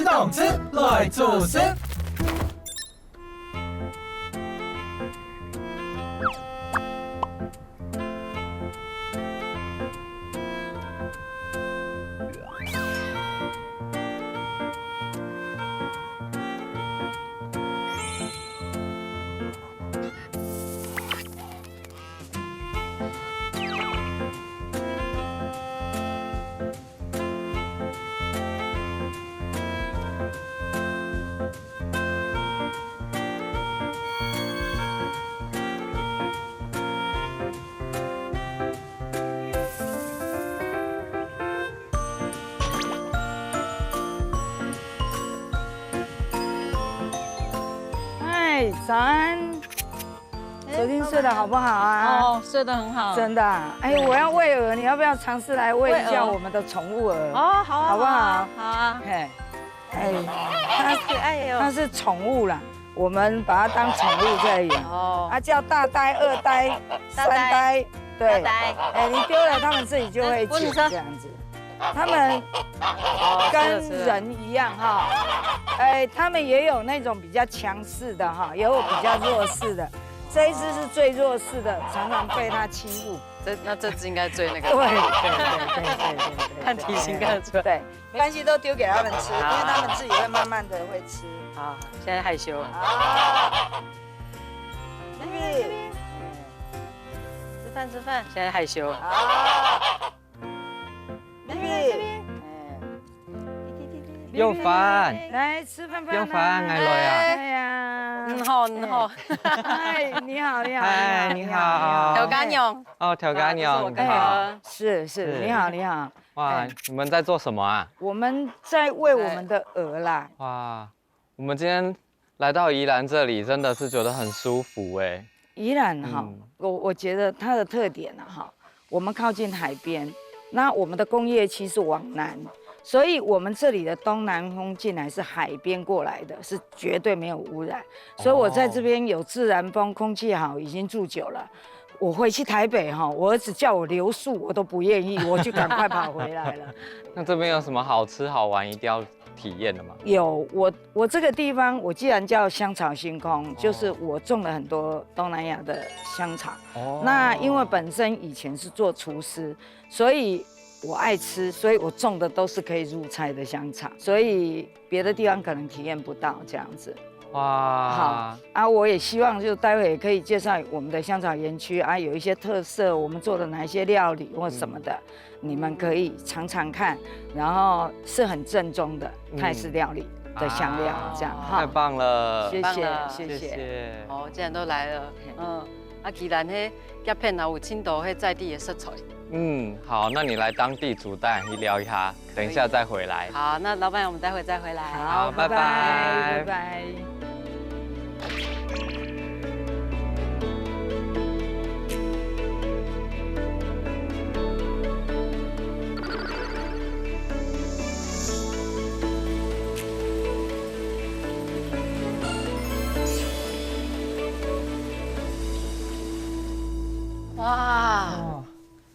動吃，來做事。早安，昨天睡得好不好啊？哦，睡得很好，真的。哎，我要餵鵝，你要不要嘗試來餵一下我們的寵物鵝？哦，好啊，好不好？好啊。嘿，哎，它可愛喲，它是寵物啦，我們把它當寵物在養。哦，它叫大呆、二呆、三呆，对。哎，你丟了，它們自己就會撿這樣子。他們跟人一樣哈，哎，他們也有那種比較強勢的哈，也有比較弱勢的。這一只是最弱勢的，常常被它欺負。那這只應該最那個。對，看體型看得出来。對，沒關係，都丟給他們吃，因為他們自己會慢慢的會吃。好，現在害羞。好，麗麗，吃飯吃飯，現在害羞。好。幼凡，來吃飯飯。幼凡，來來啊！哎呀，你好，你好。嗨，你好，你好。嗨，你好。調咖娘。哦，調咖娘，你好。是，你好，你好。哇，你們在做什麼啊？我們在餵我們的鵝啦。哇，我們今天來到宜蘭這裡，真的是覺得很舒服哎。宜蘭哈，我覺得它的特點啊哈，我們靠近海邊，那我們的工業區是往南。所以，我們這裡的東南風進來是海邊過來的，是絕對沒有污染。所以我在這邊有自然風，空氣好，已經住久了。我回去台北哈，我兒子叫我留宿，我都不願意，我就趕快跑回來了。那這邊有什麼好吃好玩一定要體驗的嗎？有，我這個地方，我既然叫香草星空，就是我種了很多東南亞的香草。那因為本身以前是做廚師，所以我愛吃，所以我種的都是可以入菜的香草，所以別的地方可能體驗不到這樣子。哇，好啊，我也希望就待會也可以介紹我們的香草園區啊，有一些特色，我們做的哪一些料理或什麼的，你們可以嘗嘗看，然後是很正宗的泰式料理的香料，這樣哈。太棒了，謝謝。好，既然都來了，宜蘭迄葉片啊有青島迄在地的色彩。好，那你來當地主帶你聊一下，等一下再回來。好，那老闆，我們待會再回來。好，拜拜，拜拜。哇，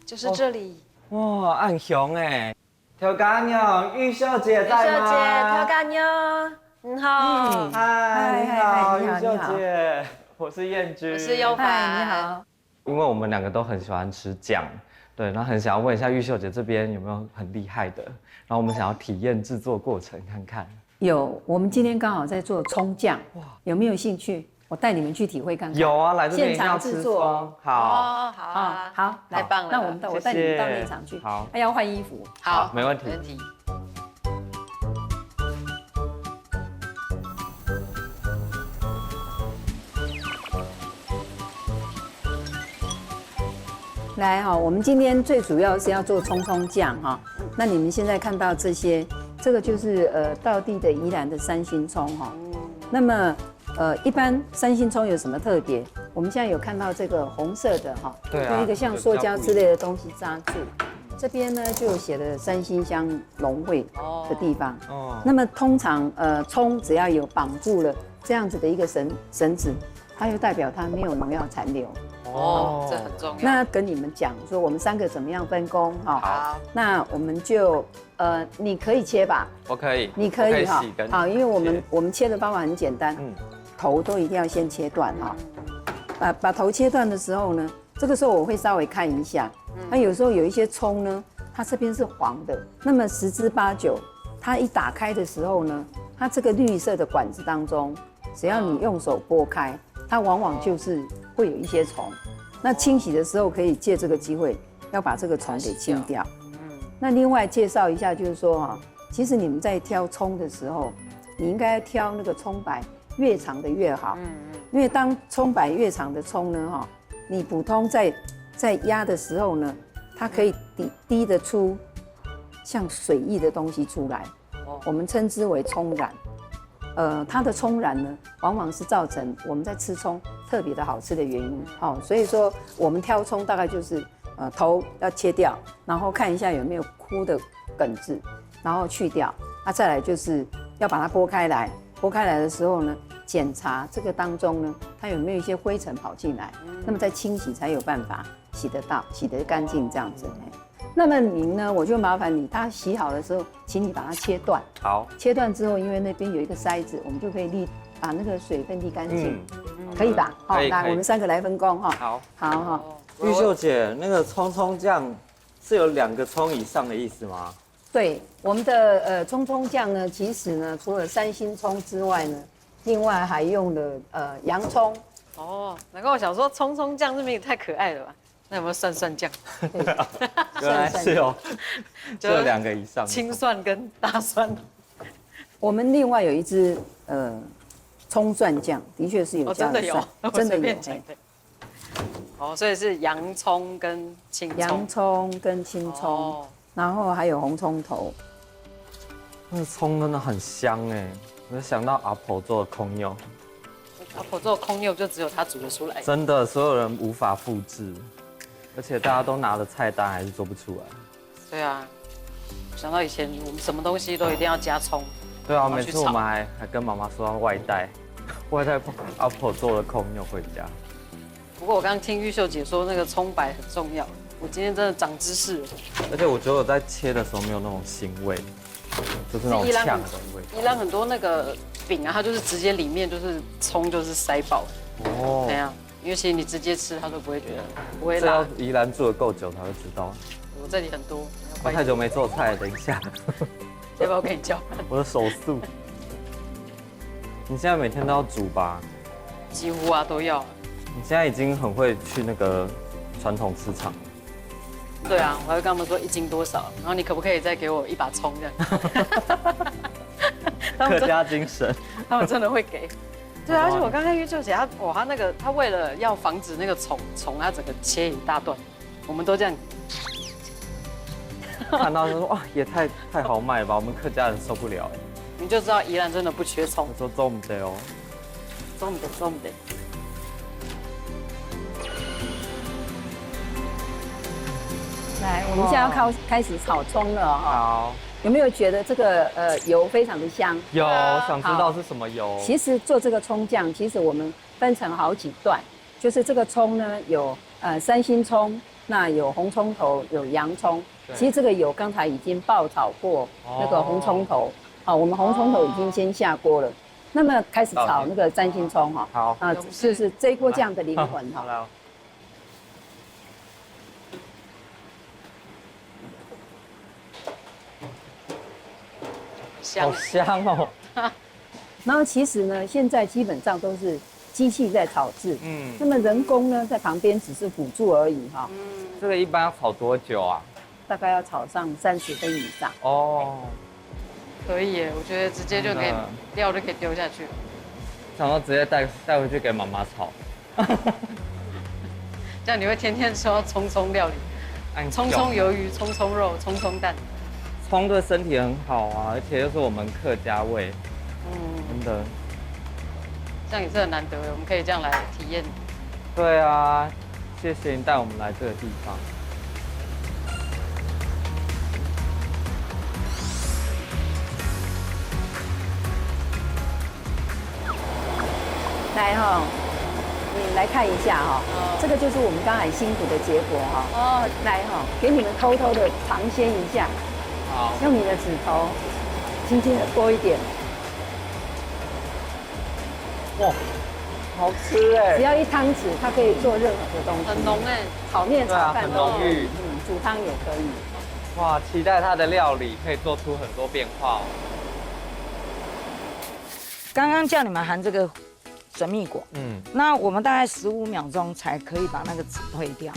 就是這裡。哇，暗熊哎，調咖娘，玉秀姐在嗎？玉秀姐，調咖娘，你好。嗨，你好，玉秀姐，我是彥君。我是幼凡，你好。因為我們兩個都很喜歡吃醬，對，然後很想要問一下玉秀姐這邊有沒有很厲害的，然後我們想要體驗製作過程看看。有，我們今天剛好在做蔥醬，哇，有沒有興趣？我帶你們去體會看看。有啊，來這邊現場製作。好，好，太棒了。那我帶你們到那場去。好，要換衣服。好，沒問題。來哈，我們今天最主要是要做蔥醬哈。那你們现在看到這些，這個就是道地的宜蘭的三星蔥哈。那麼一般三星蔥有什麼特別？我們現在有看到這個紅色的哈，用一個像塑膠之類的東西扎住。這邊呢就寫了三星鄉農會的地方。哦。那麼通常蔥只要有綁住了這樣子的一個繩子，它就代表它沒有農藥殘留。哦，這很重要。那跟你們講說我們3個怎麼樣分工哈？好。那我們就你可以切吧？我可以。你可以哈。好，因為我們切的方法很簡单，頭都一定要先切断哈。把頭切断的时候呢，這個時候我會稍微看一下。那有時候有一些蔥呢，它這邊是黃的，那麼10之8九，它一打開的時候呢，它這個綠色的管子當中，只要你用手撥開，它往往就是會有一些蟲。那清洗的時候可以借這個機會，要把這個蟲給清掉。那另外介紹一下，就是說哈，其實你們在挑蔥的時候，你應該挑那個蔥白越長的越好。因為當蔥白越長的蔥呢，哈，你普通在壓的時候呢，它可以滴得出像水液的東西出來，我們稱之為蔥染。它的蔥染呢，往往是造成我們在吃蔥特別的好吃的原因。好，所以說我們挑蔥大概就是頭要切掉，然後看一下有沒有枯的梗子，然後去掉。再來就是要把它剝開來，剥開來的時候呢，檢查這個當中呢，它有沒有一些灰塵跑進來，那麼再清洗才有辦法洗得到，洗得乾淨這樣子。那麼您呢，我就麻煩你，它洗好的時候，請你把它切斷。好。切斷之後，因為那邊有一個篩子，我們就可以把那個水分瀝乾淨，可以吧？好，來，我們3個來分工哈。好。好。玉秀姐，那個蔥醬是有2個蔥以上的意思嗎？對，我們的蔥醬呢，其實呢，除了3星蔥之外呢，另外還用了洋蔥。哦，難怪我想說蔥醬這名也太可愛了吧？那有沒有蒜醬？原來是有，就有2個以上。青蒜跟大蒜。我們另外有一支蔥蒜醬，的確是有加的蒜，真的有。哦，所以是洋蔥跟青蔥。洋蔥跟青蔥，然後還有紅蔥頭。那個蔥真的很香哎，我就想到阿婆做的空肉。阿婆做的空肉就只有她煮得出來。真的，所有人無法複製。而且大家都拿了菜單，還是做不出來。对啊，想到以前我们什麼東西都一定要加蔥。對啊，每次我們還跟媽媽說要外帶阿婆做的空肉回家。不過我剛剛聽玉秀姐說那個蔥白很重要，我今天真的長知識了。而且我覺得我在切的時候沒有那種腥味，就是那種嗆的味。宜蘭很多那個餅啊，它就是直接裡面就是蔥就是塞爆。哦。怎樣？因為其實你直接吃，他都不會覺得不會辣。這要宜蘭住得夠久才會知道。我這裡很多。我太久沒做菜了，等一下。要不要我給你教？我的手速。你現在每天都要煮吧？幾乎啊都要。你現在已經很會去那個傳統市場。對啊，我還會跟他們說1斤多少，然後你可不可以再給我一把蔥這樣？客家精神。他們真的會給。對啊，而且我剛看玉秀姐，她為了要防止那個蟲，她整個切一大段，我們都這樣。看到就說哇，也太豪邁了吧，我們客家人受不了。你就知道宜蘭真的不缺蔥。我說做不得哦，做不得。來，我們現在要開始炒蔥了哈。好。有沒有覺得這個油非常的香？有，想知道是什麼油？其實做這個蔥醬，其實我們分成好幾段，就是這個蔥呢有3星蔥，那有紅蔥頭，有洋蔥。其實這個油剛才已經爆炒過那個紅蔥頭，好，我們紅蔥頭已經先下鍋了。那麼開始炒那個3星蔥哈。好。就是這一鍋醬的靈魂哈。好香哦！然後其實呢，現在基本上都是機器在炒制，那麼人工呢在旁邊只是輔助而已哈。這個一般要炒多久啊？大概要炒上30分以上。哦，可以耶，我覺得直接就可以料就可以丟下去。想說直接帶回去給媽媽炒，這樣你會天天吃到蔥料理，蔥魷魚、蔥肉、蔥蛋。蔥對身體很好啊，而且又是我們客家味，真的。這樣也是很難得，我們可以這樣來體驗。對啊，謝謝你帶我們來這個地方。來哈，你來看一下哈，這個就是我們剛才辛苦的結果哈。哦，來哈，給你們偷偷的嘗鮮一下。好，用你的指頭，輕輕的撥一點。哇，好吃哎！只要1湯匙，它可以做任何的東西。很濃哎，炒麵、炒飯很濃郁。煮湯也可以。哇，期待它的料理可以做出很多变化哦。刚刚叫你們含這個神秘果，那我們大概15秒鐘才可以把那個籽退掉。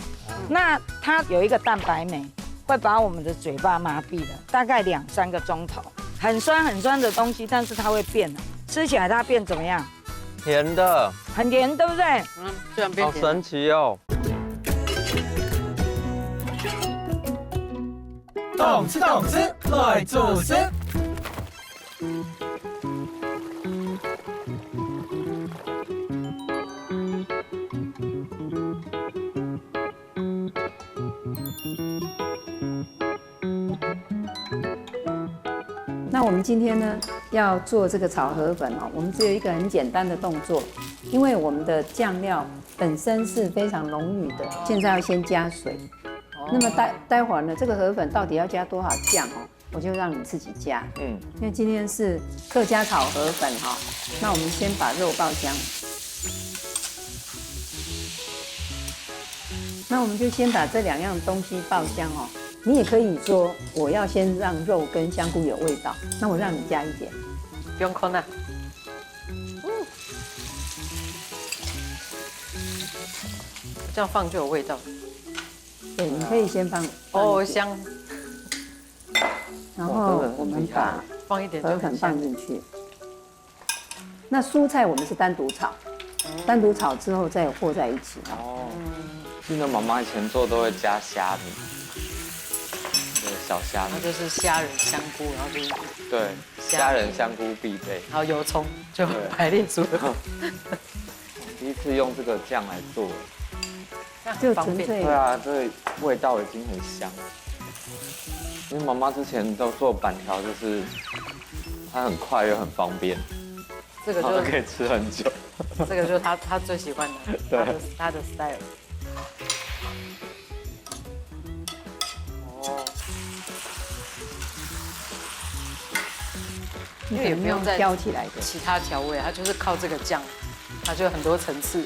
那它有一個蛋白酶，會把我們的嘴巴麻痹了，大概2、3個鐘頭。很酸很酸的東西，但是它會變的，吃起來它變怎麼樣？甜的，很甜，對不對？居然變甜，好神奇哦！動吃動吃，來做聲。那我們今天呢要做這個炒河粉哦，我們只有一個很簡單的動作，因為我們的醬料本身是非常濃郁的，現在要先加水。那麼待會兒呢，這個河粉到底要加多少醬哦？我就讓你自己加。因為今天是客家炒河粉哈，那我們先把肉爆香。那我們就先把這2樣東西爆香哦。你也可以說，我要先讓肉跟香菇有味道，那我讓你加一點，不用控啊。這樣放就有味道。對，你可以先放。哦，香。然後我們把放一點河粉放進去。那蔬菜我們是單獨炒，單獨炒之後再和在一起。哦。记得媽媽以前做都會加蝦米。小蝦米，它就是蝦仁、香菇，然後就是對蝦仁、香菇必備，還有油蔥就排列組合。第一次用這個醬來做，就純粹對啊，這個味道已經很香了。因為媽媽之前都做板條，就是它很快又很方便，這個就可以吃很久。這個就是他最喜歡的，他的 style。因為也不用再挑起来的其他調味，它就是靠這個醬，它就有很多層次。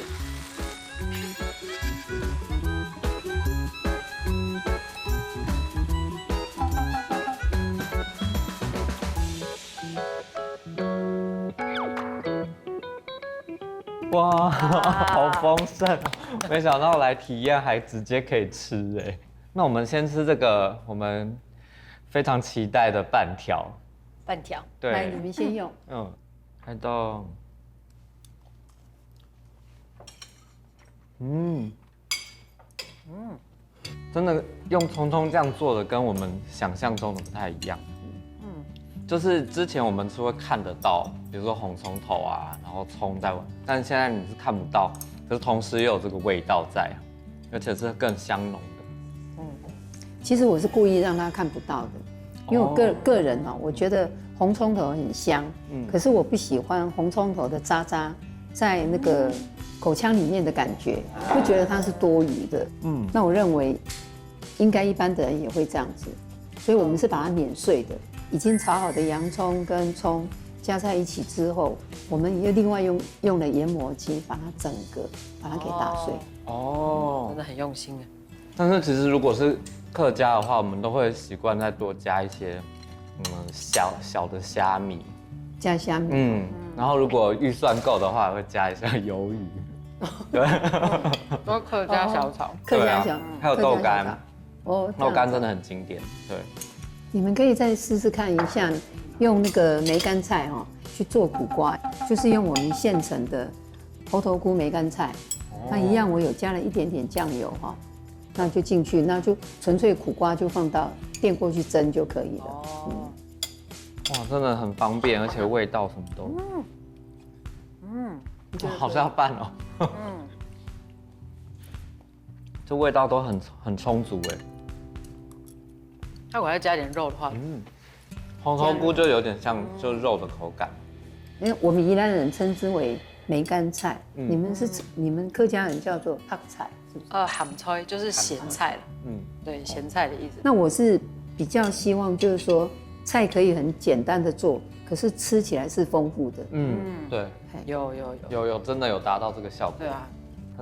哇，好豐盛！沒想到來體驗還直接可以吃哎。那我們先吃這個我們非常期待的半條。半條，對，來你們先用。開動。真的用蔥醬做的跟我們想象中的不太一樣。就是之前我們是會看得到，比如說紅蔥頭啊，然後蔥在玩，但是現在你是看不到，可是同時也有這個味道在，而且是更香濃的。其實我是故意讓他看不到的。因為我個人哦，我覺得紅蔥頭很香，可是我不喜歡紅蔥頭的渣渣在那個口腔裡面的感覺，會覺得它是多餘的。那我認為應該一般的人也會這樣子，所以我們是把它碾碎的，已經炒好的洋蔥跟蔥加在一起之後，我們又另外用了研磨機把它整個把它給打碎。真的很用心哎。但是其實如果是客家的話，我們都會習慣再多加一些，小的蝦米，加蝦米，然後如果預算夠的話，會加一下魷魚，對，都客家小炒，客家小，還有豆乾，豆乾真的很經典，對。你們可以再試試看一下，用那個梅乾菜去做苦瓜，就是用我們現成的猴頭菇梅乾菜，那一樣我有加了一點點醬油那就進去，那就純粹苦瓜就放到電鍋去蒸就可以了。哇，真的很方便，而且味道什麼都，好像要拌哦。这味道都很充足哎。那我要加點肉的話，紅頭菇就有點像就肉的口感。因為我們宜蘭人稱之為梅乾菜，你們客家人叫做泡菜，是不是？鹹菜就是鹹菜了。對，鹹菜的意思。那我是比較希望就是說菜可以很簡單的做，可是吃起來是豐富的。對，有真的有達到這個效果。對啊，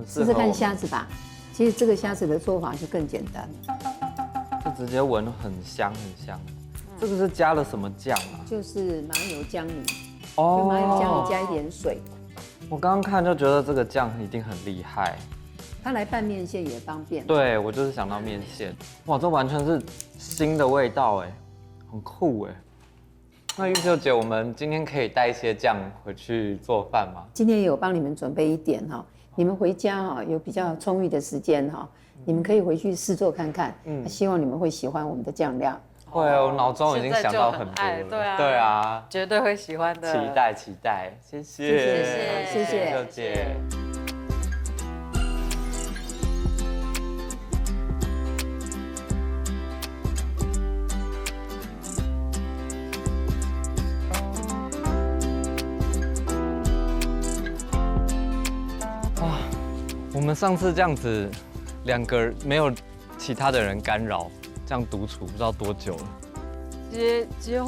試試看蝦子吧。其實這個蝦子的做法就更簡單，就直接聞很香很香。這個是加了什麼醬啊？就是麻油薑泥。哦，就麻油薑泥加一點水。我剛剛看就覺得這個醬一定很厲害。它來拌麵線也方便。對，我就是想到麵線。哇，這完全是新的味道哎，很酷哎。那玉秀姐，我們今天可以帶一些醬回去做飯嗎？今天有幫你們準備一點哈，你們回家哈有比較充裕的時間哈，你們可以回去試做看看。希望你們會喜歡我們的醬料。會，我腦中已經想到很多了。對啊，絕對會喜歡的。期待，謝謝秀姐。哇，我們上次這樣子2個人沒有其他的人干擾。這樣獨處不知道多久了，結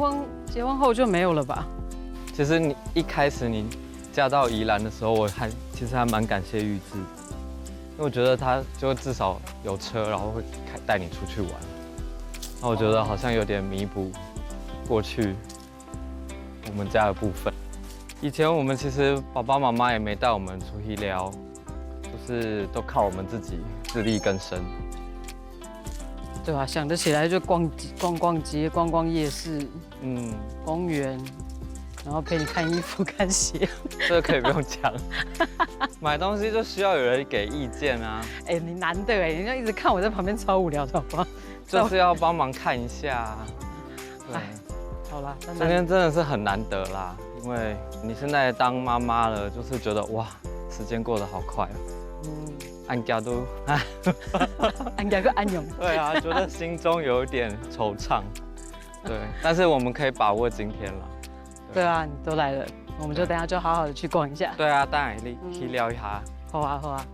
婚後就沒有了吧？其實你一開始你嫁到宜蘭的時候，其實還蠻感謝玉智，因為我覺得他就至少有車，然後會帶你出去玩。那我覺得好像有點彌補過去我們家的部分。以前我們其實爸爸媽媽也沒帶我們出去撩，就是都靠我們自己自力更生。對啊，想得起來就逛街、逛夜市，公園，然後陪你看衣服、看鞋。這個可以不用講，買東西就需要有人給意見啊。哎，你難得哎，人家一直看我在旁邊超無聊的，好不好？就是要幫忙看一下。对，好啦，今天真的是很難得啦，因為你現在當媽媽了，就是覺得哇，時間過得好快哦。安家都，安家個安永。對啊，覺得心中有一點惆悵。對，但是我們可以把握今天了。對啊，你都來了，我們就等下就好好的去逛一下。對啊，當然去聊一下。好啊，好啊。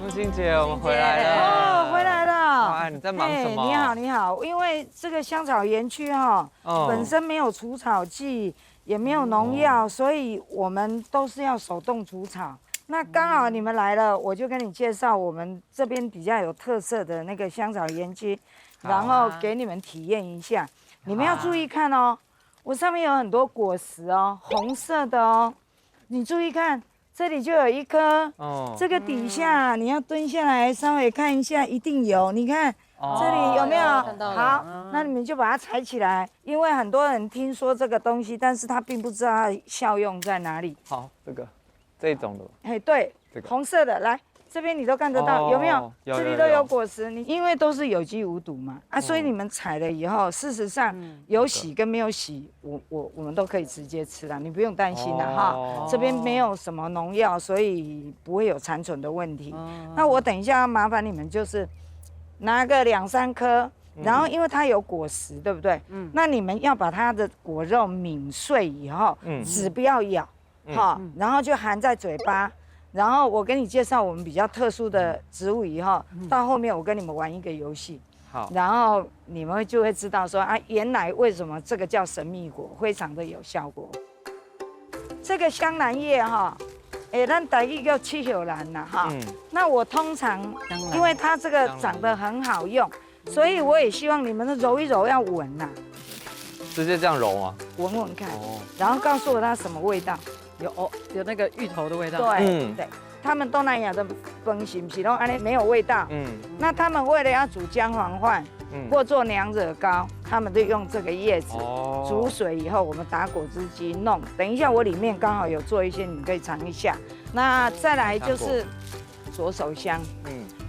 欣姐，我們回來了哦，回来了。哎，你在忙什麼？你好，你好。因為這個香草園區哈，本身沒有除草劑，也沒有農藥，所以我們都是要手動除草。那剛好你們來了，我就跟你介紹我們這邊比較有特色的那個香草園區，然後給你們體驗一下。你們要注意看哦，我上面有很多果實哦，紅色的哦，你注意看。這裡就有一顆，這個底下你要蹲下來稍微看一下，一定有。你看這裡有沒有？好，那你們就把它採起來，因為很多人聽說這個東西，但是他並不知道它的效用在哪裡。好，這種的。哎，對，紅色的，來這邊你都看得到，有沒有？這裡都有果實，你因為都是有機無毒嘛，所以你們採了以後，事實上有洗跟沒有洗，我們都可以直接吃啦，你不用擔心啦哈。這邊沒有什麼農藥，所以不會有殘存的問題。那我等一下要麻煩你們就是拿個2、3顆，然後因為它有果實，對不對？那你們要把它的果肉抿碎以後，籽不要咬，哈，然後就含在嘴巴。然後我跟你介紹我們比較特殊的植物以後，到後面我跟你們玩一個遊戲，好，然後你們就會知道說啊，原來為什麼這個叫神秘果，非常的有效果。這個香蘭葉哈，咱台語叫七葉蘭吶哈。那我通常因為它這個長得很好用，所以我也希望你們揉一揉要聞吶。直接這樣揉啊？聞聞看，然後告訴我它什麼味道。有那個芋頭的味道。對，對，他們東南亞的飯是不是都安尼沒有味道？那他們為了要煮薑黃飯，或做娘惹糕，他們就用這個葉子煮水以後，我們打果汁機弄。等一下我裡面剛好有做一些，你可以嘗一下。那再來就是左手香，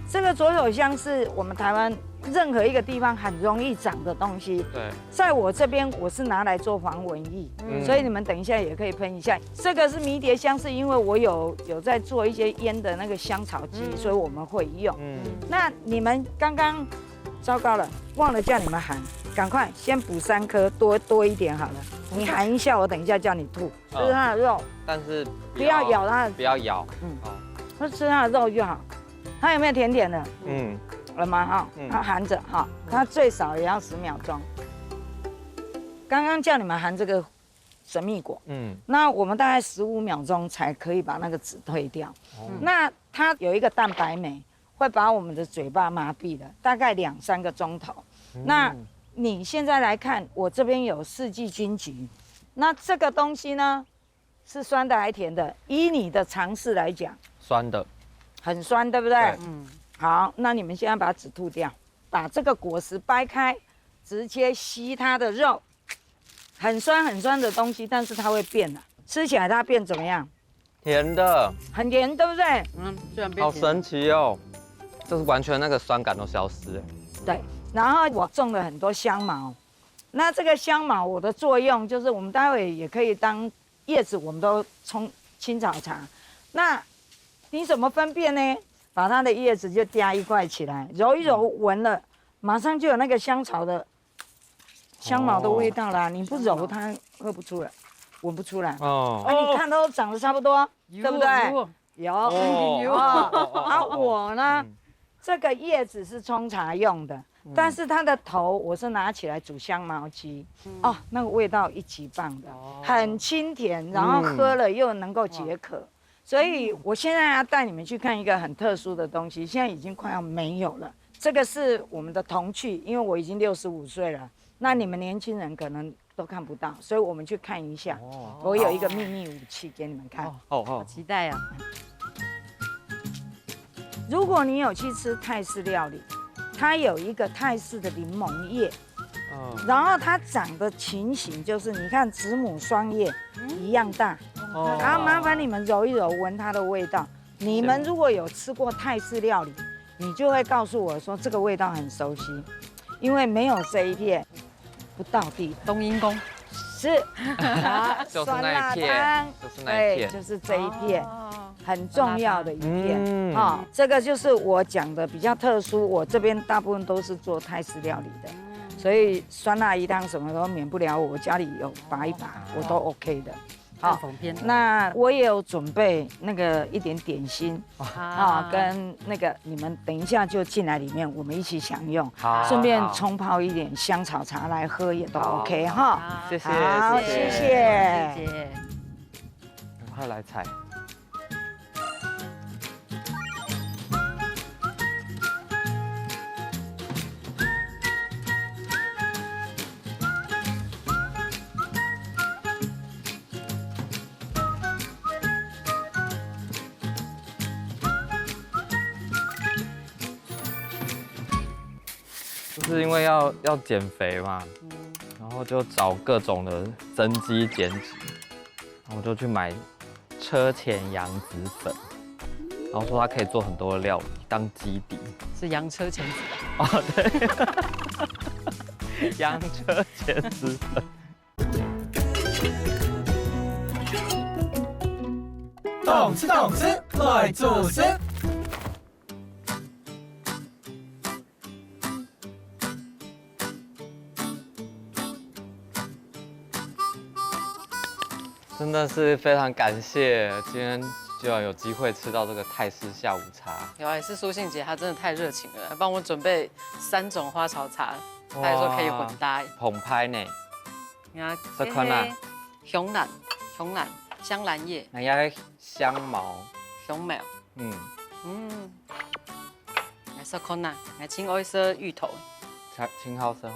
這個左手香是我們台灣任何一個地方很容易長的東西。對，在我這邊我是拿來做防蚊液，所以你們等一下也可以噴一下。這個是迷迭香，是因為我有在做一些醃的那個香草機，所以我們會用。那你們剛剛糟糕了，忘了叫你們含，趕快先補3顆，多一點好了。你含一下，我等一下叫你吐，吃它的肉，但是不要咬它的，不要咬，就吃它的肉就好。它有沒有甜甜的？了嗎？哈，它含着哈，它最少也要10秒鐘。刚刚叫你們含這個神秘果，那我們大概15秒鐘才可以把那個籽退掉。那它有一個蛋白酶，會把我們的嘴巴麻痹的，大概2、3個鐘頭。那你現在來看，我這邊有4季金桔，那這個東西呢，是酸的還甜的？依你的嘗試來講，酸的，很酸，對不對？好，那你們現在把籽吐掉，把這個果實掰開，直接吸它的肉，很酸的東西，但是它會變的，吃起來它變怎麼樣？甜的，很甜，對不对？居然变甜，好神奇哦，就是完全那個酸感都消失了。对，然後我種了很多香茅，那這個香茅我的作用就是，我們待會也可以當葉子，我們都沖青草茶。那你怎麼分辨呢？把它的葉子就夾一塊起來，揉一揉，聞了，馬上就有那個香茅的味道啦。你不揉它喝不出來，聞不出來。你看都長得差不多，對不对？有。我呢，這個葉子是沖茶用的，但是它的頭我是拿起來煮香茅雞。那個味道一級棒的，很清甜，然後喝了又能夠解渴。所以我現在要帶你們去看一個很特殊的東西，現在已經快要沒有了。這個是我們的童趣，因為我已經65歲了，那你們年輕人可能都看不到，所以我們去看一下。我有一個秘密武器給你們看。好期待啊！如果你有去吃泰式料理，它有一個泰式的檸檬葉，然後它長的情形就是，你看子母雙葉一樣大。然後麻煩你們揉一揉，聞它的味道。你們如果有吃過泰式料理，你就會告訴我說這個味道很熟悉，因為沒有這一片不到地。冬陰功是，就是那一片，就是那一片，對，就是這一片，很重要的一片。這個就是我講的比較特殊，我這邊大部分都是做泰式料理的，所以酸辣魚湯什麼都免不了我家裡有拔一拔，我都 OK 的。好，那我也有準備那個一點點心跟那個你們等一下就進來裡面，我們一起享用，順便沖泡一點香草茶來喝也都 OK 哈。謝謝，好，謝謝。快來採。就是因為要減肥嘛，然後就找各種的增肌減脂，然後我就去買車前羊脂粉，然後說它可以做很多的料理當基底。是洋車前子對，洋車前脂粉。動吃動吃，來煮吃。真的是非常感謝，今天居然有機會吃到這個泰式下午茶。有啊，也是蘇信姐，她真的太熱情了，還幫我準備3種花草茶，她還說可以混搭。澎湃呢？你看，這款啊，熊蘭、香蘭葉，還有香茅，熊苗，來說看吶，來青歐色芋頭，青好生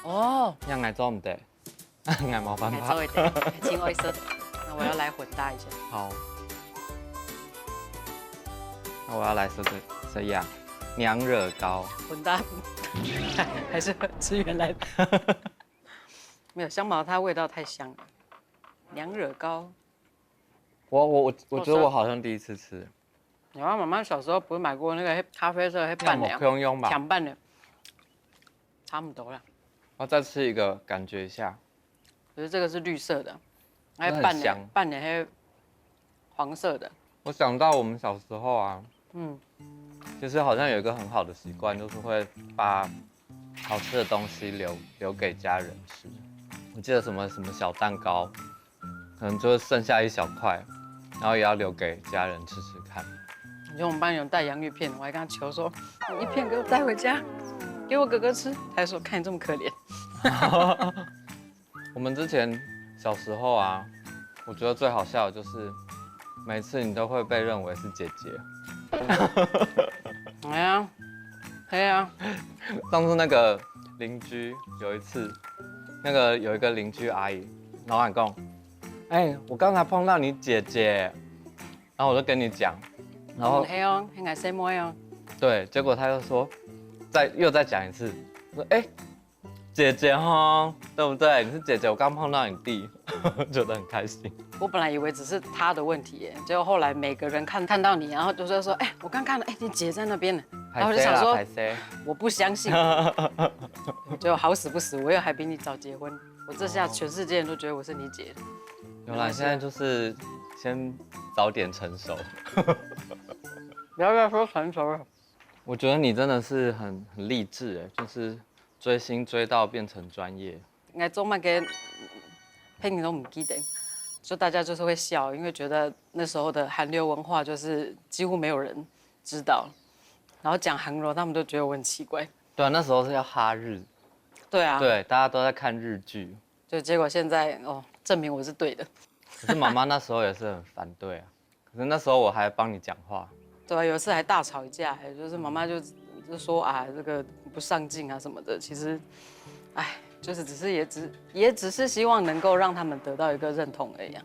吼，讓來做唔得。愛毛斑爬，青歐色，那我要來混搭一下。好，那我要來這樣娘惹糕混搭，還是吃原來的。沒有香茅，它味道太香了。娘惹糕，我覺得我好像第一次吃。有啊，媽媽小時候不是買過那個咖啡色黑半兩，用吧，搶半的，差不多了。我再吃一個，感覺一下。可是這個是綠色的，還有半年黑黃色的。我想到我們小時候啊，其實好像有一個很好的習慣，就是會把好吃的東西留給家人吃。我記得什麼小蛋糕，可能就剩下一小塊，然後也要留給家人吃吃看。你说我們班有帶洋芋片，我還跟他求說，你一片給我帶回家，給我哥哥吃。他還說看你這麼可憐。我們之前小時候啊，我覺得最好笑的就是每次你都會被認為是姐姐。哎呀，對啊。上次那個鄰居有一次，有一個鄰居阿姨，然後還跟我，哎，我剛才碰到你姐姐，然後我就跟你講，然後嘿哦，很愛洗妹哦。對，結果他就說，又再講一次，說哎，姐姐哈，對不對？你是姐姐，我剛碰到你弟，覺得很開心。我本來以為只是他的問題耶，結果後來每個人看到你，然後就是說，哎，我剛看到，哎，你姐在那邊呢。然後我就想說，我不相信，就好死不死，我又還比你早結婚，我這下全世界人都覺得我是你姐。有啦，現在就是先早點成熟。不要再說成熟了。我覺得你真的是很勵志哎，就是追星追到變成專業。應該做乜嘅，佩妮都唔記得，就大家就是會笑，因為覺得那時候的韓流文化就是幾乎沒有人知道，然後講韓流，他們都覺得我很奇怪。對啊，那時候是要哈日。對啊。對，大家都在看日劇。就結果現在哦，證明我是對的。可是媽媽那時候也是很反對啊，可是那時候我還幫你講話。對啊，有一次還大吵一架，就是媽媽就說啊，這個不上進啊什麼的。其實，哎，就是也只是希望能夠讓他們得到一個認同而已啊。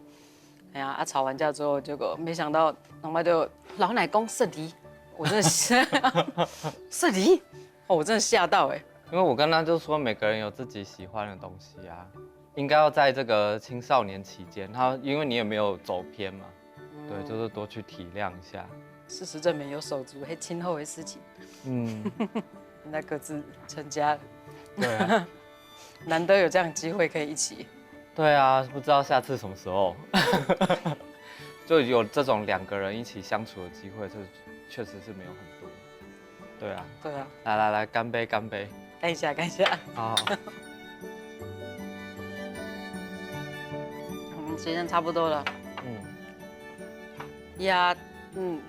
哎呀，啊吵完架之後，結果沒想到媽媽就老奶公色迪，我真的色迪，哦，我真的嚇到哎。因為我跟他就說，每個人有自己喜歡的東西啊，應該要在這個青少年期間，因為你也沒有走偏嘛，對，就是多去體諒一下。事實證明有手足，還親厚的事情。現在各自成家了。對啊，難得有這樣的機會可以一起。對啊，不知道下次什麼時候，就有這種2個人一起相處的機會，這確實是沒有很多。對啊。對啊。來，乾杯，乾杯。乾一下。好。時間差不多了。呀。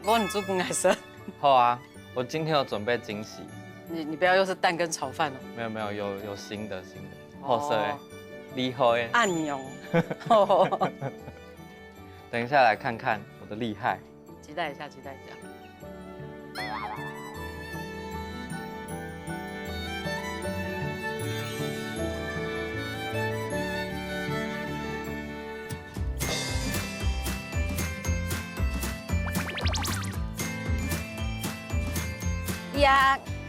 我很做飯來食。好啊，我今天有準備驚喜。你不要又是蛋跟炒飯哦。沒有，有新的，好色哎，厲害哎。暗用。等一下來看看我的厲害。期待一下。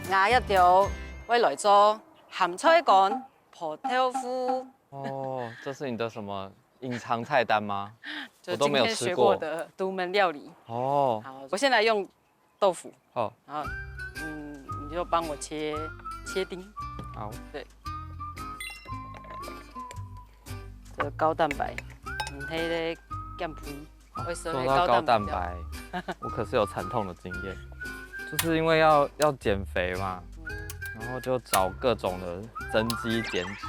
牙一條會來做鹹菜乾、葡萄腐。哦，這是你的什麼隱藏菜單嗎？我都沒有吃過的獨門料理。哦，好，我先來用豆腐。好，然後你就幫我切丁。好，對。這個高蛋白，黑的乾皮。說到高蛋白，我可是有慘痛的經驗。就是因為要減肥嘛，然後就找各種的增肌減脂，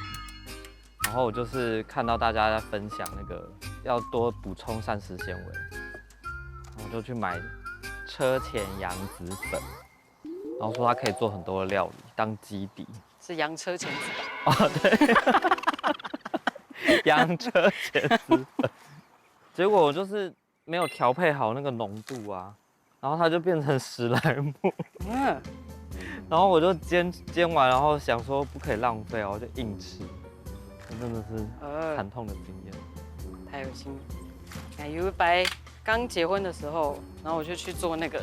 然後我就是看到大家在分享那個要多補充膳食纖維，然後我就去買車前羊子粉，然後說它可以做很多的料理當基底。是洋車前子吧？哦，對，洋車前子粉。結果我就是沒有調配好那個濃度啊。然後它就變成史萊姆，然後我就煎完，然後想說不可以浪費哦，我就硬吃，真的是慘痛的經驗，太噁心了。有一擺剛結婚的時候，然後我就去做那個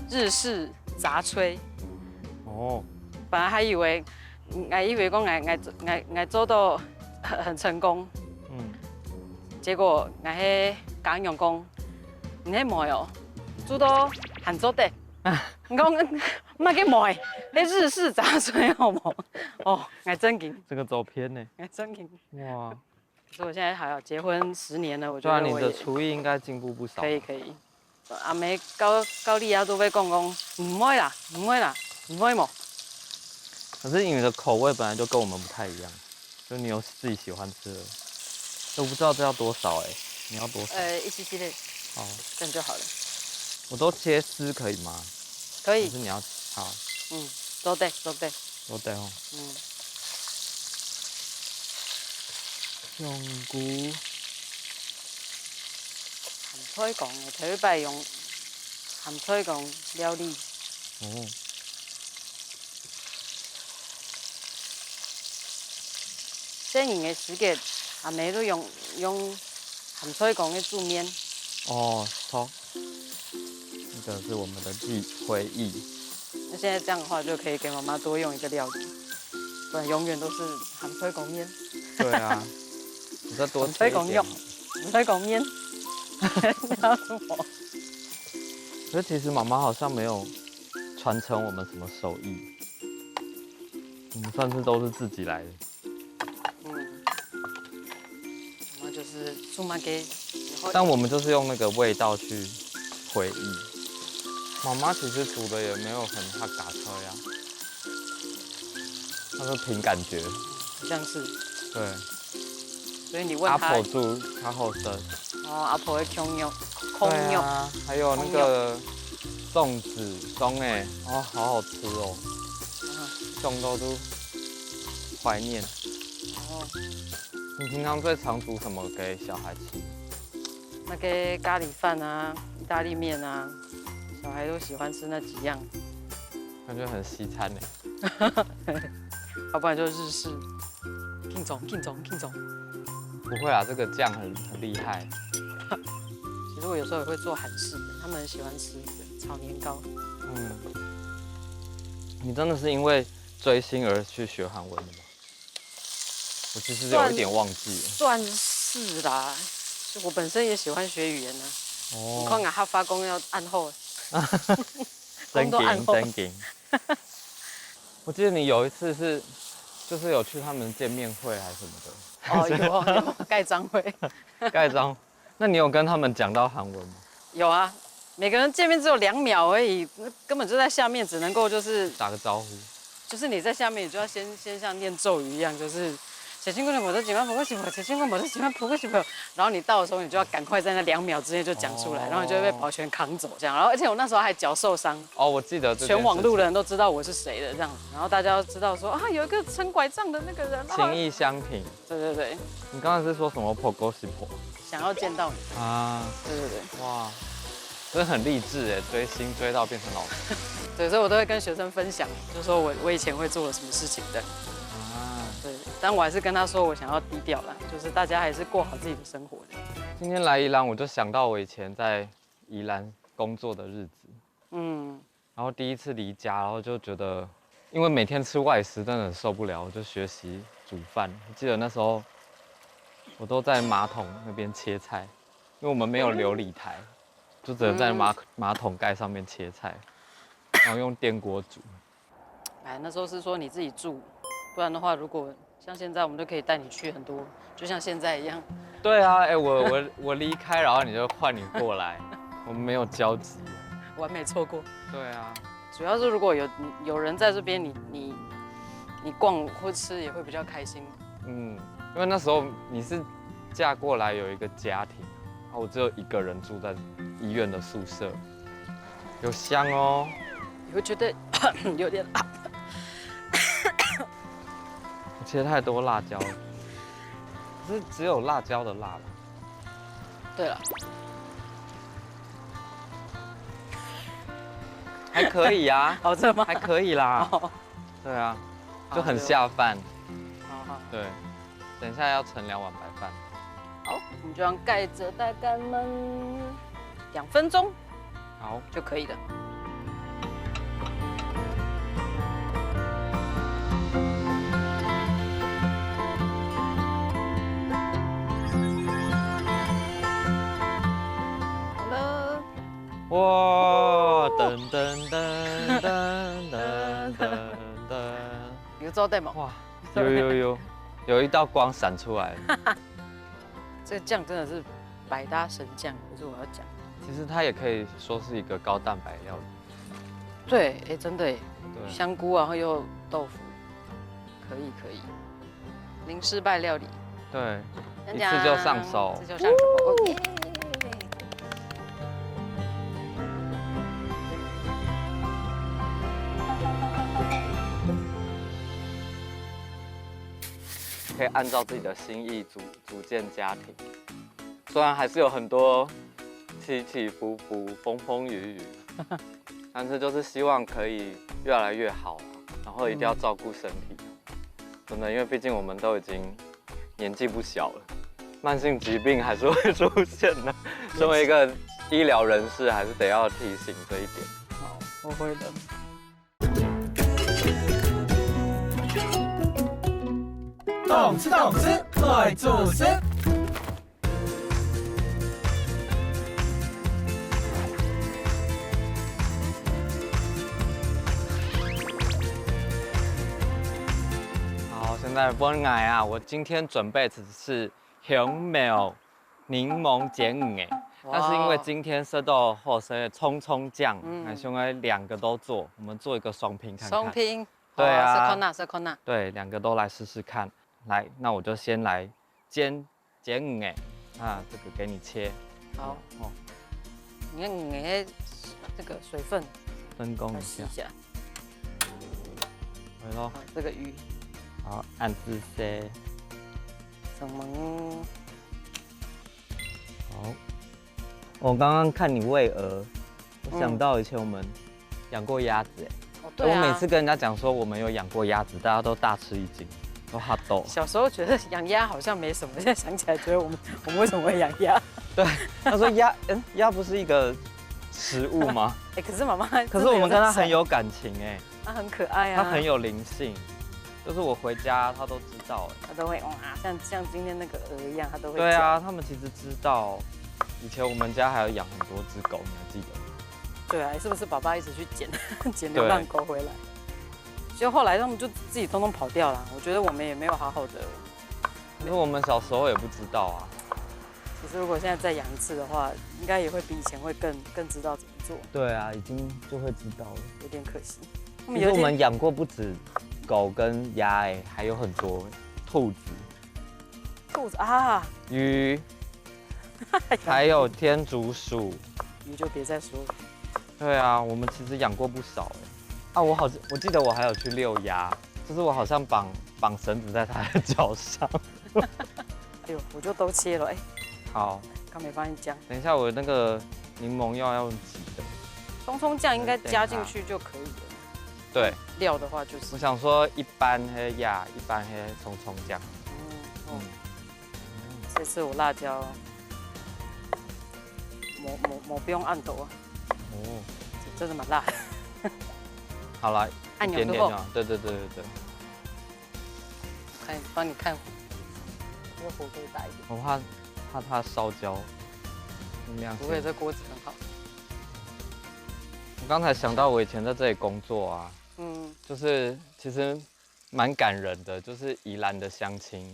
日式雜炊。哦，本來還以為說我做到很成功，結果我迄講用講，你迄糜哦。煮到喊做的。你講唔係幾賣，你日式雜炊好冇？哦，還真勁。這個照片呢？還真勁。哇！可是我現在還要結婚10年了，我覺對啊，你得我的廚藝應該進步不少。可以可以。阿妹高麗亞都被講唔會啦，唔會啦，唔會冇。可是你的口味本來就跟我們不太一樣，就你有自己喜歡吃的，都不知道這要多少哎，你要多少？1cc的，好，這樣就好了。我都切絲可以嗎？可以。可是你要好。都對。都對哦。香菇。鹹菜講嘅，頭一擺用鹹菜講料理。哦。新年嘅時節，阿妹都用鹹菜講嘅煮麵。哦，好。這個是我們的回憶。那現在這樣的話，就可以給媽媽多用一個料理，不然永遠都是鹹菜講麵。對啊，你再多切一點。鹹菜講麵。要什麼？可是其實媽媽好像沒有傳承我們什麼手藝，我們算是都是自己來的。媽媽就是煮嘛給，但我們就是用那個味道去回憶。媽媽其實煮的也沒有很怕嘎車呀，她是憑感覺。好像是。對。所以你問她。阿婆煮她後生。哦，阿婆會空肉。對啊，還有那個粽子粽哎，哦，好好吃哦，粽都懷念。哦。你平常最常煮什麼給小孩吃？那個咖喱飯啊，意大利麵啊，小孩都喜歡吃那幾樣。感覺很西餐哎。要不然就日式。King 總。不會啊，這個醬很厲害。其實我有時候也會做韓式的，他們很喜歡吃炒年糕。你真的是因為追星而去學韓文的嗎？我其實有一點忘記了。算是啦，我本身也喜歡學語言呢。哦。你看啊，他發功要按後。真勁。我記得你有一次就是有去他們見面會還是什麼的。哦，有蓋章會。蓋章，那你有跟他們講到韓文嗎？有啊，每個人見面只有2秒而已，根本就在下面，只能夠就是打個招呼。就是你在下面，你就要先像念咒語一樣，就是小친구는 뭐도 지만 보고 싶어，小친구 뭐도 지만 보고 싶어。然後你到的時候，你就要趕快在那2秒之內就講出來，然後你就會被保全扛走這樣。然後而且我那時候還腳受傷。哦，我記得。全網路的人都知道我是誰的這樣，然後大家都知道說啊，有一個撐拐杖的那個人。情義相挺。對。你剛才是說什麼보고 싶어？想要見到你啊。對。哇，真的很勵志哎，追星追到變成老師。對，所以我都會跟學生分享，就說我以前會做了什麼事情的。對，但我還是跟他說我想要低調啦，就是大家還是過好自己的生活的。今天來宜蘭，我就想到我以前在宜蘭工作的日子，然後第一次離家，然後就覺得，因為每天吃外食真的很受不了，我就學習煮飯。我記得那時候我都在馬桶那邊切菜，因為我們沒有流理台，就只能在馬桶蓋上面切菜，然後用電鍋煮。哎，那時候是說你自己住。不然的話，如果像現在，我們就可以帶你去很多，就像現在一樣。對啊，哎，我離開，然後你就換你過來，我們沒有交集，完美錯過。對啊，主要是如果有人在這邊，你逛或吃也會比較開心。因為那時候你是嫁過來有一個家庭，然後我只有一個人住在醫院的宿舍，有香哦。你會覺得有點辣。切太多辣椒了，可是只有辣椒的辣了。對了，還可以呀。好吃嗎？還可以啦。對啊，就很下飯。好。對，等一下要盛2碗白飯。好，我們就讓蓋着大概燜2分鐘，好就可以了。哇，噔噔噔噔噔噔。有招待吗？哇，有一道光閃出來了。這個醬真的是百搭神醬，可是我要講，其實它也可以說是一個高蛋白料理。對，哎，真的哎，对，香菇然後又豆腐，可以，零失敗料理，对，一次就上手，一次就上手，耶！可以按照自己的心意組建家庭，雖然還是有很多起起伏伏、風風雨雨，但是就是希望可以越來越好，然後一定要照顧身體，真的，因為畢竟我們都已經年紀不小了，慢性疾病還是會出現的。身為一個醫療人士，還是得要提醒這一點。好，我會的。動次動次來做事。好，現在本來啊，我今天準備只是香苗檸檬煎魚誒，但是因為今天收到後生的蔥醬，那想來兩個都做，我們做一個雙拼看看。雙拼。對啊。是康納。對，兩個都來試試看。來，那我就先來煎魚哎，啊，這個給你切。好。哦。你看魚這個水分，分工一下。來咯。這個魚。好，按姿勢。什麼？好。我剛剛看你餵鵝，我想到以前我們養過鴨子哎。對啊。我每次跟人家講說我們有養過鴨子，大家都大吃一驚。都好逗。小時候覺得養鴨好像沒什麼，現在想起來覺得我們為什麼會養鴨？對，他說鴨不是一個食物嗎？哎，可是媽媽，可是我們跟它很有感情哎，它很可愛啊，它很有靈性，就是我回家它都知道哎，它都會哇，像今天那個鵝一樣，它都會。對啊，他們其實知道，以前我們家還有養很多隻狗，你還記得嗎？對啊，是不是爸爸一直去撿流浪狗回來？就後來他們就自己通通跑掉了，我覺得我們也沒有好好的。因為我們小時候也不知道啊。其實如果現在再養一次的話，應該也會比以前會更知道怎麼做。對啊，已經就會知道了。有點可惜。其實我們養過不止狗跟鴨哎，還有很多兔子。兔子啊。魚。還有天竺鼠。魚就別再說了。對啊，我們其實養過不少哎。啊，我記得我還有去遛鴨，就是我好像綁繩子在它的腳上。哎呦，我就都切了哎。好，剛沒幫你講。等一下我那個檸檬要用擠的。蔥醬應該加進去就可以了。對。料的話就是。我想說一般黑鴨，一般黑蔥醬。這次我辣椒，不用按斗啊。哦。真的蠻辣的。好了，一點點就好。對。幫你看，這個火可以大一點。我怕它燒焦。不會，這鍋子很好。我剛才想到我以前在這裡工作啊，就是其實蠻感人的，就是宜蘭的鄉親，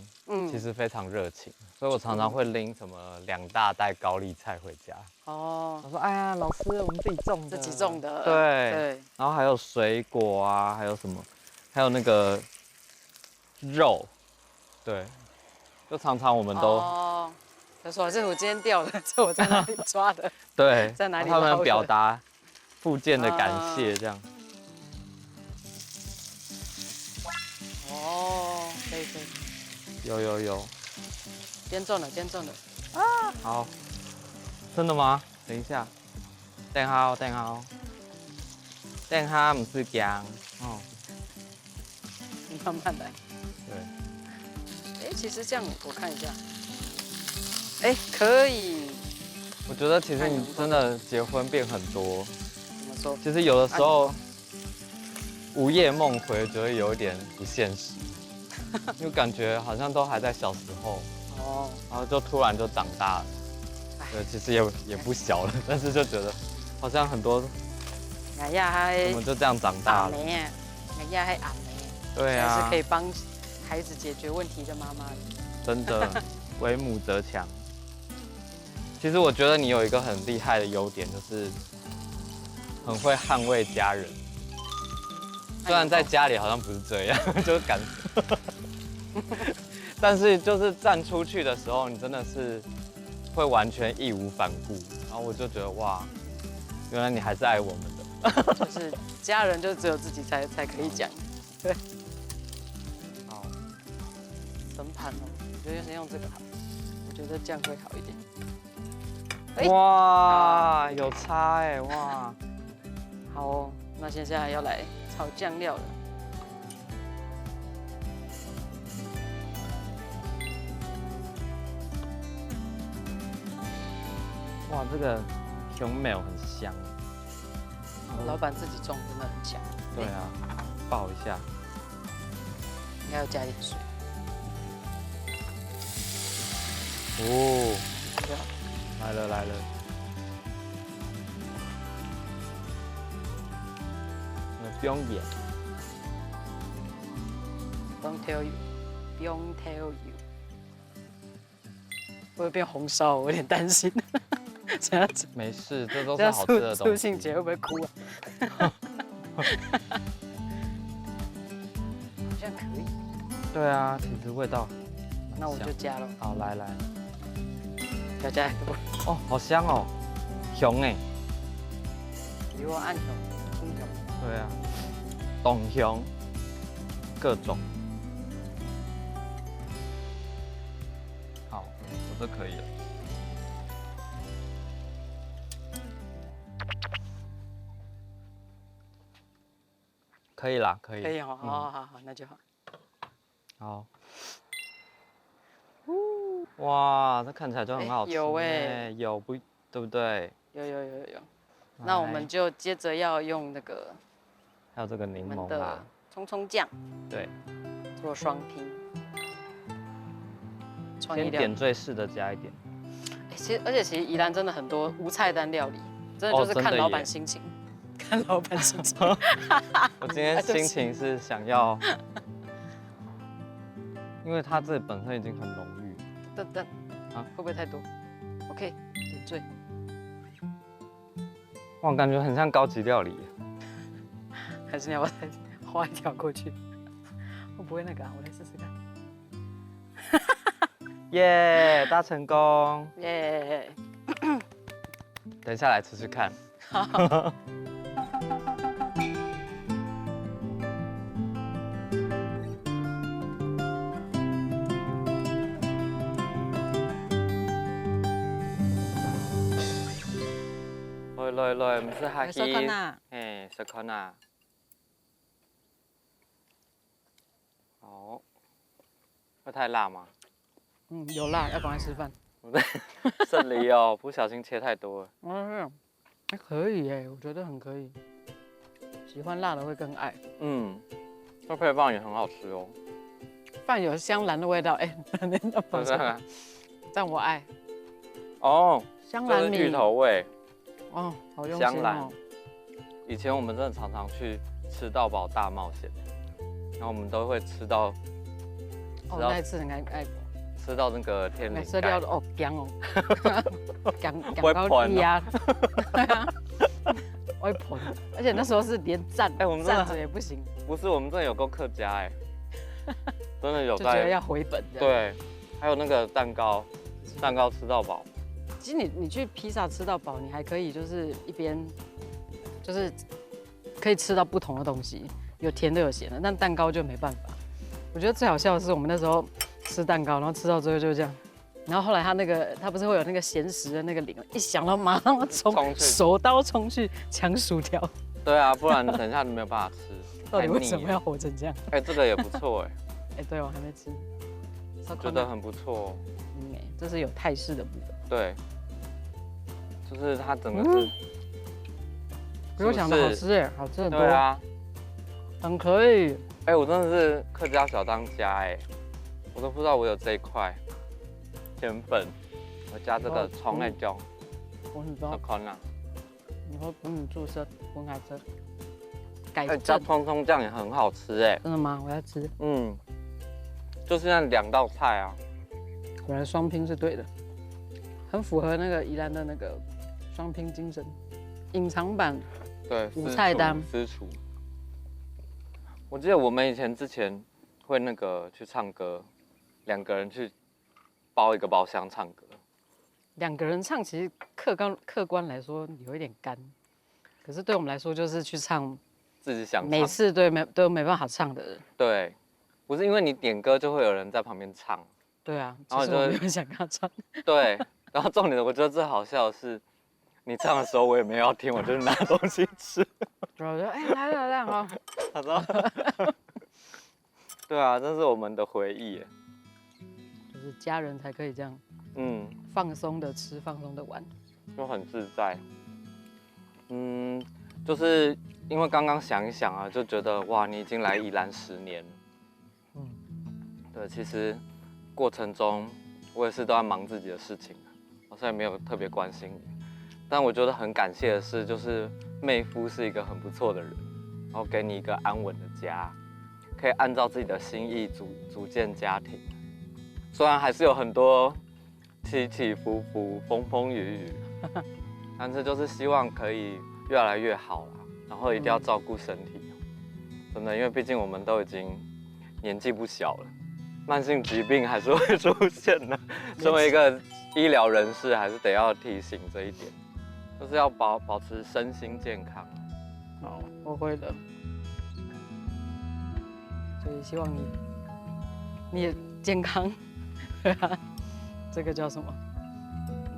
其實非常熱情，所以我常常會拎什麼2大袋高麗菜回家。哦，我說哎呀，老師，我們自己種的，自己種的，對。然後還有水果啊，還有什麼，還有那個肉，對，就常常我們都。哦。他說這是我今天釣的，這我在哪裡抓的？對，在哪裡？他們表達復健的感謝，這樣。哦，可以。有。邊種了。啊，好。真的嗎？等一下，等下，不是薑哦。你慢慢來。對。哎，其實這樣我看一下。哎，可以。我覺得其實你真的結婚變很多。怎麼說？其實有的時候午夜夢回，覺得有一點不現實，就感覺好像都還在小時候。哦。然後就突然就長大了。對，其實也不小了，但是就覺得好像很多哎呀，我們就這樣長大了。哎呀，還阿妹，對啊，是可以幫孩子解決問題的媽媽。真的，為母則強。其實我覺得你有一個很厲害的優點，就是很會捍衛家人。雖然在家裡好像不是這樣，就是敢死，但是就是站出去的時候，你真的是會完全義無反顧。然後我就覺得哇，原來你還是愛我們的。就是家人就只有自己才可以講。對。好，盛盤哦，我覺得先用這個好，我覺得這樣會好一點。哇，有差哎，哇。好哦，那接下來要來炒醬料了。哇，這個熊苗很香。老闆自己種真的很強。对啊，爆一下。应该要加點水。哦，來了來了。不用演。Don't tell you, don't tell you。会不會變紅燒？我有點擔心。這樣子沒事，這都是好吃的東西。蘇信姐會不會哭啊？好像可以。對啊，其實味道。那我就加了。好，來來。要加很多。哦，好香哦，熊哎。比如暗熊、青熊。對啊，董熊，各種。好，我这可以了。可以啦，可以。可以哦，好，那就好。好。哇，这看起来就很好吃。有哎，有不对不对？有。那我們就接着要用那個，還有這個檸檬的蔥醬，對，做雙拼。先點綴式的加一點。而且其實宜蘭真的很多無菜單料理，真的就是看老闆心情。看老闆心情。我今天心情是想要，因為它這本身已經很濃郁。等，啊，會不會太多 ？OK， 點綴。哇，感覺很像高級料理。還是你要不要再畫一條過去？會不會那個啊？我來試試看。耶，大成功！耶！等一下來吃吃看。來，唔是哈希，哎，小康啊。好，會太辣嗎？有辣，要趕快吃飯。剩梨哦，不小心切太多了。還可以耶，我覺得很可以。喜歡辣的會更愛。這配飯也很好吃哦。飯有香蘭的味道，哎，這樣我愛。哦，香蘭米。芋頭味。哦，好用心哦。香蘭。以前我們真的常常去吃到飽大冒險，然後我們都會吃到。哦，那一次很愛。吃到那個天靈蓋。吃到哦，薑哦。會噴啊。對啊。會噴，而且那時候是連站，我們站着也不行。不是，我們真的有夠客家哎，真的有在。就覺得要回本。對，還有那個蛋糕吃到飽。其實你去披薩吃到飽，你還可以就是一邊，就是可以吃到不同的東西，有甜的有鹹的，但蛋糕就沒辦法。我覺得最好笑的是我們那時候吃蛋糕，然後吃到最後就這樣，然後後來他不是會有那個鹹食的那個鈴，一響到馬上衝手刀衝去搶薯條。對啊，不然等一下你沒有辦法吃。到底為什麼要活成這樣？哎，這個也不錯哎。哎，對，我還沒吃。我覺得很不錯。這是有泰式的部分。對。就是它整個是，比我想的好吃哎，好吃很多。對啊，很可以。哎，我真的是客家小當家哎，我都不知道我有這一塊甜粉，我加這個蔥來醬，小康啊，以後等你注射混合车，改加正。蔥蔥醬也很好吃哎。真的嗎？我要吃。就是那2道菜啊。果然双拼是对的，很符合那個宜蘭的那個雙拼精神。隱藏版對無菜單私廚。我記得我們以前之前會那個去唱歌，2個人去包一個包廂唱歌。2個人唱其實客觀來說有一點乾，可是對我們來說就是去唱自己想唱，每次都沒辦法唱的人。對，不是因為你點歌就會有人在旁邊唱。對啊，然後其實我没有想跟他唱。對，然後重點我覺得最好笑的是，你唱的時候我也沒有要聽，我就是拿東西吃。然後我就來好。他說，對啊，這是我們的回憶耶。就是家人才可以這樣，放鬆的吃，放鬆的玩，就很自在。就是因為剛剛想一想啊，就覺得哇，你已經來宜蘭10年了。對，其實過程中我也是都在忙自己的事情，好像也沒有特別關心你。但我覺得很感謝的是，就是妹夫是一個很不錯的人，然後給你一個安穩的家，可以按照自己的心意組建家庭。雖然還是有很多起起伏伏、風風雨雨，但是就是希望可以越來越好啦。然後一定要照顧身體，真的，因為畢竟我們都已經年紀不小了，慢性疾病還是會出現的。身為一個醫療人士，還是得要提醒這一點，就是要保持身心健康。好，我會的。所以希望你也健康。对啊，這個叫什麼？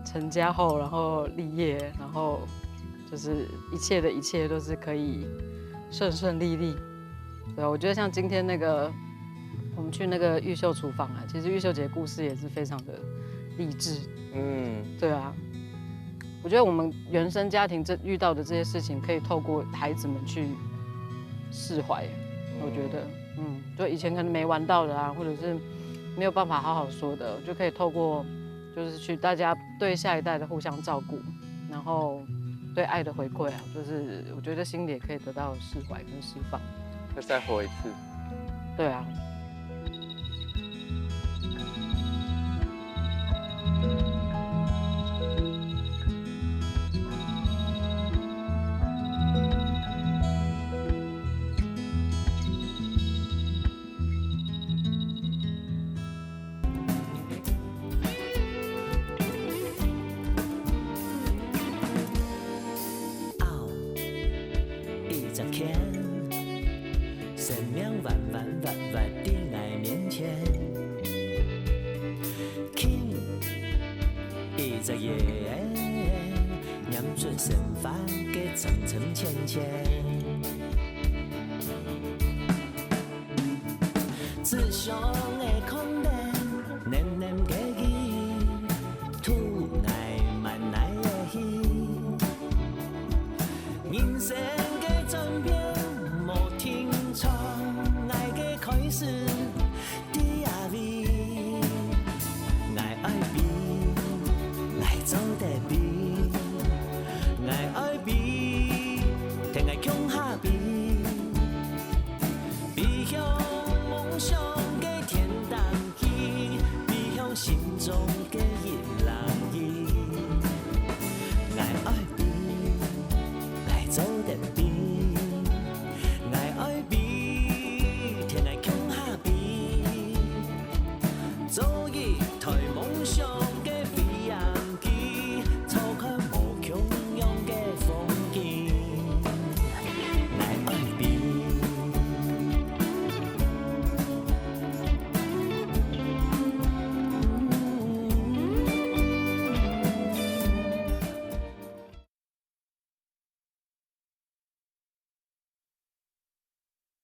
成家後，然後立業，然後就是一切的一切都是可以順利利。對啊，我覺得像今天那個我們去那個玉秀廚房啊，其實玉秀姐的故事也是非常的勵志。對啊，我覺得我們原生家庭遇到的這些事情，可以透過孩子們去釋懷。我覺得，就以前可能沒玩到的啊，或者是沒有辦法好好說的，就可以透過就是去大家對下一代的互相照顧，然後对愛的回饋啊，就是我覺得心裡也可以得到釋懷跟釋放。再活一次。对啊。生命彎彎彎彎地來面前，King 20夜，念出神法嘅層層淺淺，自雄。